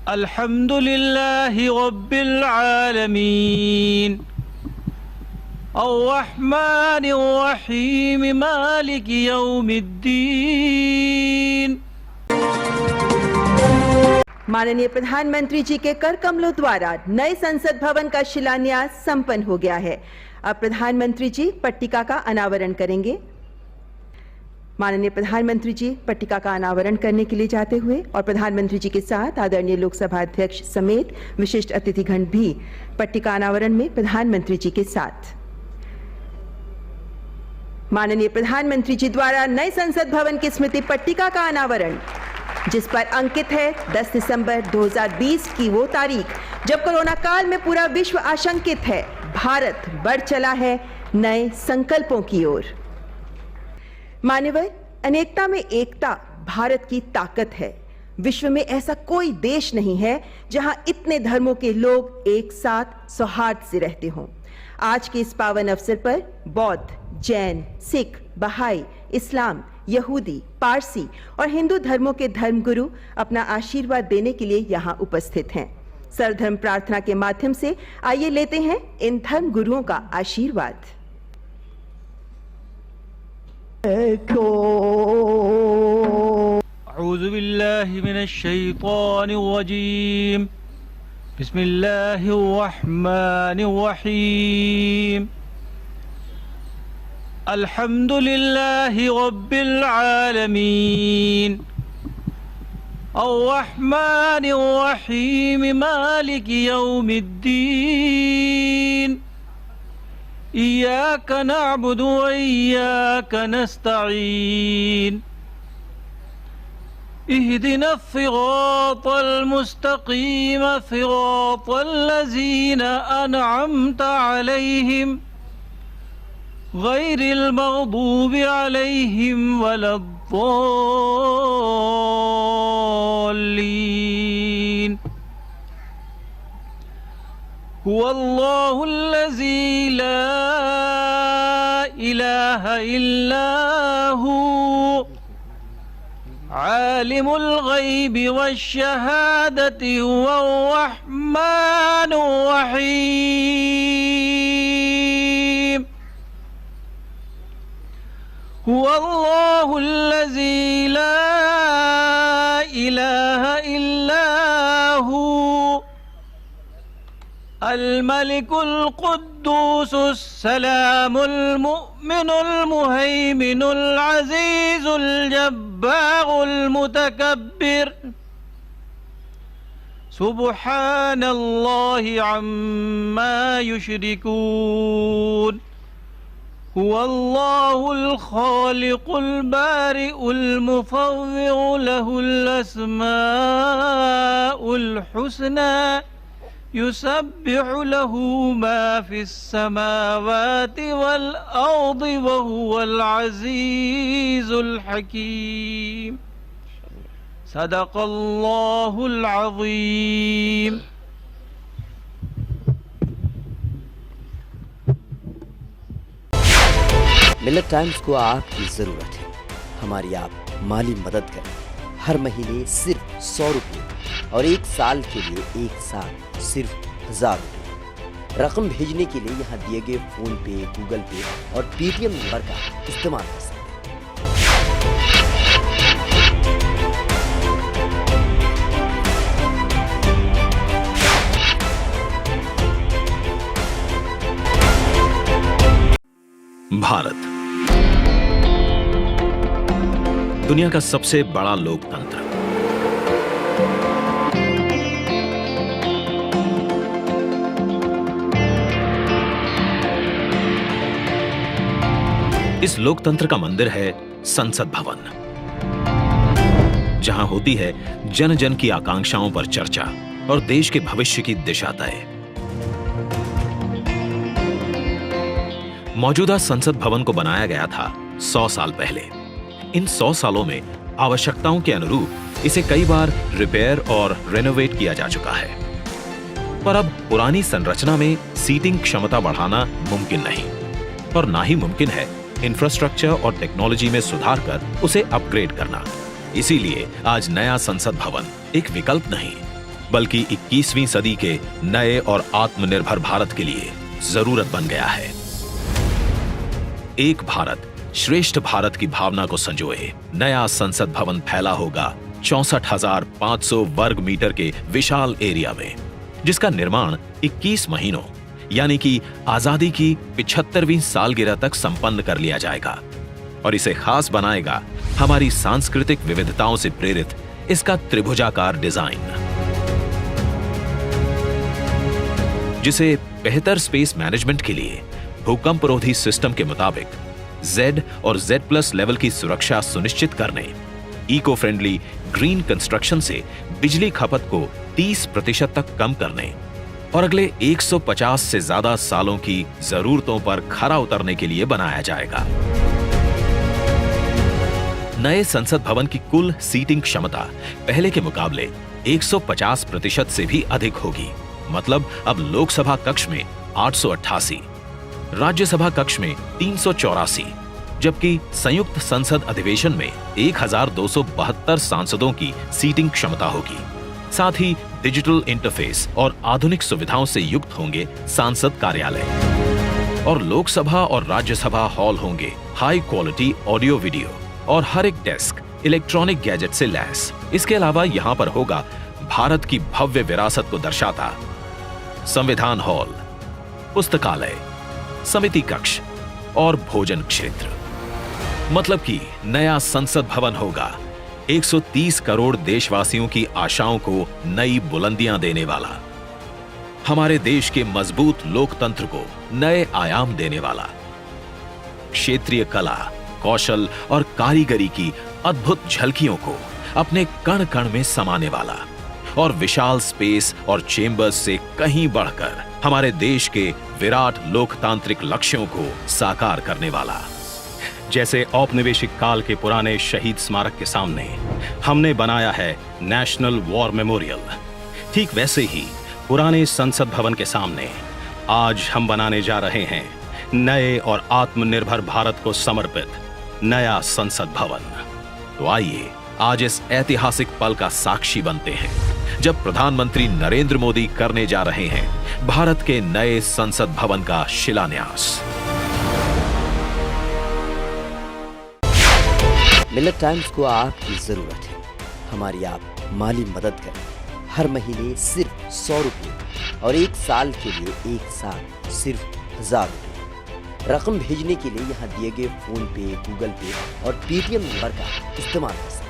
अल्हम्दुलिल्लाहि रब्बिल आलमीन अर्रहमानिर रहीम मालिकि यौमिद्दीन। माननीय प्रधानमंत्री जी के कर कमलों द्वारा नए संसद भवन का शिलान्यास संपन्न हो गया है। अब प्रधानमंत्री जी पट्टिका का अनावरण करेंगे। माननीय प्रधानमंत्री जी पट्टिका का अनावरण करने के लिए जाते हुए और प्रधानमंत्री जी के साथ आदरणीय लोकसभा अध्यक्ष समेत विशिष्ट अतिथिगण भी पट्टिका अनावरण में प्रधानमंत्री जी के साथ। माननीय प्रधानमंत्री जी द्वारा नए संसद भवन की स्मृति पट्टिका का अनावरण, जिस पर अंकित है 10 दिसंबर 2020 की वो तारीख जब कोरोना काल में पूरा विश्व आशंकित है। भारत बढ़ चला है नए संकल्पों की ओर। मान्यवर, अनेकता में एकता भारत की ताकत है। विश्व में ऐसा कोई देश नहीं है जहां इतने धर्मों के लोग एक साथ सौहार्द से रहते हों। आज के इस पावन अवसर पर बौद्ध, जैन, सिख, बहाई, इस्लाम, यहूदी, पारसी और हिंदू धर्मों के धर्मगुरु अपना आशीर्वाद देने के लिए यहाँ उपस्थित हैं। सर्वधर्म प्रार्थना के माध्यम से आइए लेते हैं इन धर्म गुरुओं का आशीर्वाद। अऊज़ु बिल्लाहि मिनश शैतानिर रजीम। बिस्मिल्लाहिर रहमानिर रहीम। अल्हम्दुलिल्लाहि रब्बिल आलमीन अर्रहमानिर रहीम मालिकि यौमिद्दीन। इय्याक नअबुदु व इय्याक नस्तईन। इहदिना सिरातल मुस्तकीम सिरातल लज़ीना अनअमता अलैहिम गैरिल मग़दूबि अलैहिम वलद्दॉल्लीन। हुवल्लाहुल्लज़ी ला इलाहा इल्ला हु आलिमुल गैबि वश्शहादति हुवर रहमानुर रहीम। हुवल्लाहुल्लज़ी ला इलाहा इल्ला हु अल-मलिकुल कुद्दूसुस सलामुल मुमिनुल मुहैमिनुल अज़ीज़ुल जब्बारुल मुतकब्बिर। सुब्हानल्लाहि अम्मा युश्रिकून। हुवल्लाहुल खालिकुल बारिउल मुफ़व्विरु लहुल अस्माउल हुस्ना युसब्बिहु लहू मा फिस समावाति वल अर्दि व हुवल अज़ीज़ुल हकीम। सदक़ल्लाहुल अज़ीम। मिल्लत टाइम्स को आपकी ज़रूरत है। हमारी आप माली मदद करें। हर महीने सिर्फ 100 रुपये और 1 साल के लिए एक साथ सिर्फ 1000 रुपये। रकम भेजने के लिए यहाँ दिए गए फोन पे, गूगल पे और पेटीएम नंबर का इस्तेमाल कर सकते हैं। भारत दुनिया का सबसे बड़ा लोकतंत्र। इस लोकतंत्र का मंदिर है संसद भवन, जहां होती है जन जन की आकांक्षाओं पर चर्चा और देश के भविष्य की दिशा तय। मौजूदा संसद भवन को बनाया गया था 100 साल पहले। इन 100 सालों में आवश्यकताओं के अनुरूप इसे कई बार रिपेयर और रेनोवेट किया जा चुका है, पर अब पुरानी संरचना में सीटिंग क्षमता बढ़ाना मुमकिन नहीं और ना ही मुमकिन है इंफ्रास्ट्रक्चर और टेक्नोलॉजी में सुधार कर उसे अपग्रेड करना। इसीलिए आज नया संसद भवन एक विकल्प नहीं बल्कि 21वीं सदी के नए और आत्मनिर्भर भारत के लिए जरूरत बन गया है। एक भारत श्रेष्ठ भारत की भावना को संजोए नया संसद भवन फैला होगा 64,500 वर्ग मीटर के विशाल एरिया में, जिसका निर्माण 21 महीनों यानी कि आजादी की 75वीं सालगिरह तक संपन्न कर लिया जाएगा। और इसे खास बनाएगा हमारी सांस्कृतिक विविधताओं से प्रेरित इसका त्रिभुजाकार डिजाइन, जिसे बेहतर स्पेस मैनेजमेंट के लिए भूकंपरोधी सिस्टम के मुताबिक Z और Z+ लेवल की सुरक्षा सुनिश्चित करने, इको फ्रेंडली ग्रीन कंस्ट्रक्शन से बिजली खपत को 30% तक कम करने और अगले 150 से ज्यादा सालों की जरूरतों पर खरा उतरने के लिए बनाया जाएगा। नए संसद भवन की कुल सीटिंग क्षमता पहले के मुकाबले 150% से भी अधिक होगी। मतलब अब लोकसभा कक्ष में 888, राज्यसभा कक्ष में 384, जबकि संयुक्त संसद अधिवेशन में 1272 सांसदों की सीटिंग क्षमता होगी। साथ ही डिजिटल इंटरफेस और आधुनिक सुविधाओं से युक्त होंगे सांसद कार्यालय और लोकसभा और राज्यसभा हॉल होंगे हाई क्वालिटी ऑडियो वीडियो और हर एक डेस्क इलेक्ट्रॉनिक गैजेट से लैस। इसके अलावा यहां पर होगा भारत की भव्य विरासत को दर्शाता संविधान हॉल, पुस्तकालय, समिति कक्ष और भोजन क्षेत्र। मतलब कि नया संसद भवन होगा 130 करोड़ देशवासियों की आशाओं को नई बुलंदियां देने वाला, हमारे देश के मजबूत लोकतंत्र को नए आयाम देने वाला, क्षेत्रीय कला, कौशल और कारीगरी की अद्भुत झलकियों को अपने कण कण में समाने वाला और विशाल स्पेस और चेंबर्स से कहीं बढ़कर हमारे देश के विराट लोकतांत्रिक लक्ष्यों को साकार करने वाला। जैसे औपनिवेशिक काल के पुराने शहीद स्मारक के सामने हमने बनाया है नेशनल वॉर मेमोरियल, ठीक वैसे ही पुराने संसद भवन के सामने आज हम बनाने जा रहे हैं नए और आत्मनिर्भर भारत को समर्पित नया संसद भवन। तो आइए आज इस ऐतिहासिक पल का साक्षी बनते हैं जब प्रधानमंत्री नरेंद्र मोदी करने जा रहे हैं भारत के नए संसद भवन का शिलान्यास। मिलत टाइम्स को आपकी जरूरत है, हमारी आप माली मदद करें। हर महीने सिर्फ 100 रुपये और एक साल के लिए एक साथ सिर्फ 1000 रुपये। रकम भेजने के लिए यहाँ दिए गए फोन पे, गूगल पे और पेटीएम नंबर का इस्तेमाल कर सकते हैं।